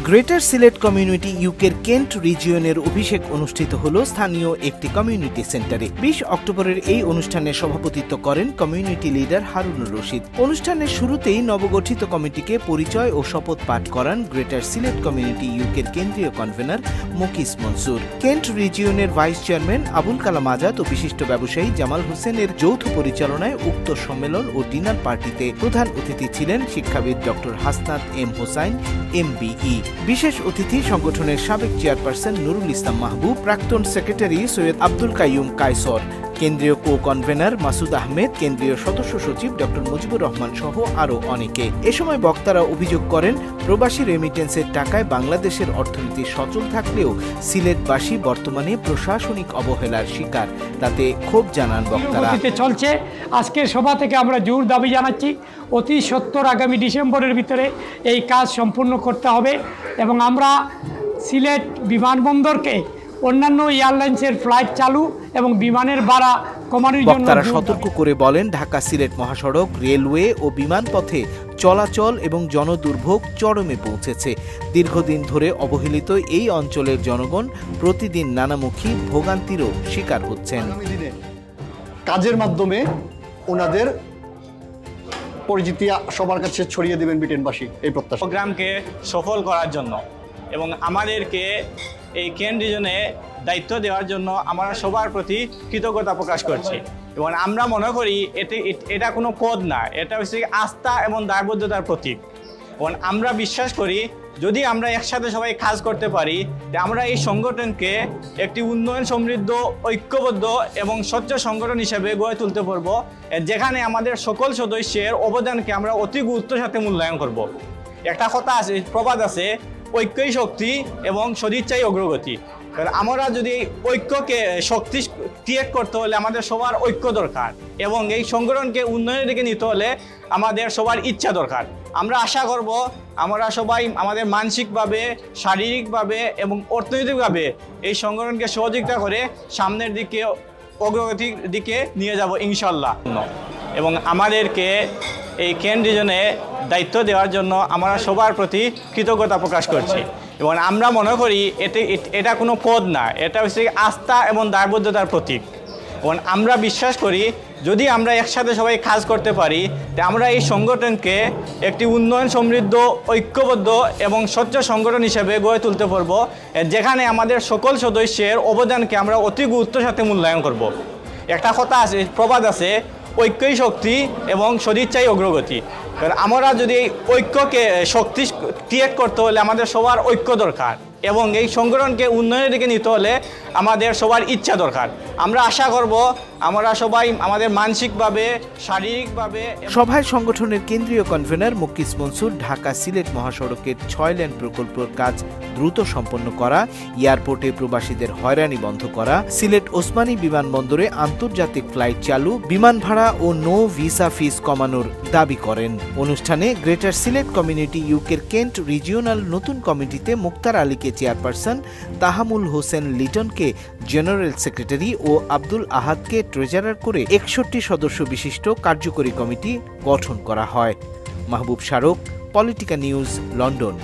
Greater Sylhet community ইউকের Kent রিজিয়নের অভিষেক অনুষ্ঠিত হল স্থানীয় একটি কমিউনিটি সেন্টারে। 20 অক্টোবরের এই অনুষ্ঠানে সভাপতিত্ব করেন কমিউনিটি লিডার হারুনুর রশিদ। অনুষ্ঠানের শুরুতেই নবগঠিত কমিটিকে পরিচয় ও শপথ পাঠ করান গ্রেটার সিলেট কমিউনিটি ইউকের কেন্দ্রীয় কনভেনর মকিস মনসুর। কেন্ট রিজিয়নের ভাইস চেয়ারম্যান আবুল কালাম আজাদ ও বিশিষ্ট ব্যবসায়ী জামাল হোসেনের যৌথ পরিচালনায় উক্ত সম্মেলন ও ডিনার পার্টিতে প্রধান অতিথি ছিলেন শিক্ষাবিদ doctor Hasnat M Hossain MBE। বিশেষ অতিথি সংগঠনের সাবেক চেয়ারপারসন নুরুল ইসলাম মাহবুব, প্রাক্তন সেক্রেটারি সৈয়দ আব্দুল কাইয়ুম কায়সর, কেন্দ্রীয় কো-কনভেনর মাসুদ আহমেদ, কেন্দ্রীয় সদস্য সচিব ডক্টর মুজিবুর রহমান সহ আরও অনেকে। এ সময় বক্তারা অভিযোগ করেন, প্রবাসী রেমিটেন্সের টাকায় বাংলাদেশের অর্থনীতি সচল থাকলেও সিলেটবাসী বর্তমানে প্রশাসনিক অবহেলার শিকার। তাতে ক্ষোভ জানান বক্তারা। চলছে আজকের সভা থেকে আমরা জোর দাবি জানাচ্ছি, অতি সত্বর আগামী ডিসেম্বরের ভিতরে এই কাজ সম্পূর্ণ করতে হবে এবং আমরা সিলেট বিমানবন্দরকে অন্যান্য এয়ারলাইন্সের ফ্লাইট চালু এবং বিমানের ভাড়া কমানোর জন্য বক্তারা সতর্ক করে বলেন, ঢাকা সিলেট মহাসড়ক, রেলওয়ে ও বিমান পথে চলাচল এবং জনদুর্ভোগ চরমে পৌঁছেছে। দীর্ঘদিন ধরে অবহেলিত এই অঞ্চলের জনগণ প্রতিদিন নানামুখী ভোগান্তিরও শিকার হচ্ছেন। কাজের মাধ্যমে ওনাদের পরিচিতি সবার কাছে ছড়িয়ে দেবেন ব্রিটেনবাসী, এই প্রত্যাশা। প্রোগ্রামকে সফল করার জন্য এবং আমাদেরকে এই কেন্ট রিজনে দায়িত্ব দেওয়ার জন্য আমরা সবার প্রতি কৃতজ্ঞতা প্রকাশ করছি এবং আমরা মনে করি এটা কোনো পদ না, এটা হচ্ছে আস্থা এবং দায়বদ্ধতার প্রতীক। এবং আমরা বিশ্বাস করি, যদি আমরা একসাথে সবাই কাজ করতে পারি, আমরা এই সংগঠনকে একটি উন্নয়ন সমৃদ্ধ, ঐক্যবদ্ধ এবং স্বচ্ছ সংগঠন হিসেবে গড়ে তুলতে পারব, যেখানে আমাদের সকল সদস্যের অবদানকে আমরা অতি গুরুত্বের সাথে মূল্যায়ন করব। একটা কথা আছে, প্রবাদ আছে, ঐক্যই শক্তি এবং সদিচ্ছাই অগ্রগতি। কারণ আমরা যদি ঐক্যকে শক্তি ক্রিয়েট করতে হলে আমাদের সবার ঐক্য দরকার এবং এই সংগঠনকে উন্নয়নের দিকে নিতে হলে আমাদের সবার ইচ্ছা দরকার। আমরা আশা করব আমরা সবাই আমাদের মানসিকভাবে, শারীরিকভাবে এবং অর্থনৈতিকভাবে এই সংগঠনকে সহযোগিতা করে সামনের দিকে, অগ্রগতির দিকে নিয়ে যাব ইনশাল্লাহ। এবং আমাদেরকে এই কেন্ট রিজনে দায়িত্ব দেওয়ার জন্য আমরা সবার প্রতি কৃতজ্ঞতা প্রকাশ করছি এবং আমরা মনে করি এটা কোনো পদ না, এটা হচ্ছে আস্থা এবং দায়বদ্ধতার প্রতীক। এবং আমরা বিশ্বাস করি, যদি আমরা একসাথে সবাই কাজ করতে পারি, আমরা এই সংগঠনকে একটি উন্নয়ন সমৃদ্ধ, ঐক্যবদ্ধ এবং স্বচ্ছ সংগঠন হিসেবে গড়ে তুলতে পারব, যেখানে আমাদের সকল সদস্যের অবদানকে আমরা অতি গুরুত্বের সাথে মূল্যায়ন করব। একটা কথা আছে, প্রবাদ আছে, ঐক্যই শক্তি এবং সদিচ্ছাই অগ্রগতি। কারণ আমরা যদি ঐক্যকে শক্তি ক্রিয়েট করতে হলে আমাদের সবার ঐক্য দরকার এবং এই সংগঠনকে উন্নয়নের দিকে নিতে হলে আমাদের সবার ইচ্ছা দরকার। আমরা আশা করব আমরা সবাই আমাদের মানসিকভাবে, শারীরিকভাবে। সভায় সংগঠনের কেন্দ্রীয় কনভেনর মকিস মনসুর ঢাকা সিলেট মহাসড়কের 6 লেন প্রকল্পের কাজ দ্রুত সম্পন্ন করা, এয়ারপোর্টে প্রবাসীদের হয়রানি বন্ধ করা, সিলেট ওসমানী বিমানবন্দরে আন্তর্জাতিক ফ্লাইট চালু, বিমান ভাড়া ও নো ভিসা ফিস কমানোর দাবি করেন। অনুষ্ঠানে গ্রেটার সিলেট কমিউনিটি ইউকের কেন্ট রিজিওনাল নতুন কমিটিতে মুক্তার আলীকে চেয়ারপারসন, তাহামুল হোসেন লিটনকে জেনারেল সেক্রেটারি ও আব্দুল আহাদকে ট্রেজারার করে 61 সদস্য বিশিষ্ট কার্যকরী কমিটি গঠন করা হয়। Mahbub Sharak, Politika news, London.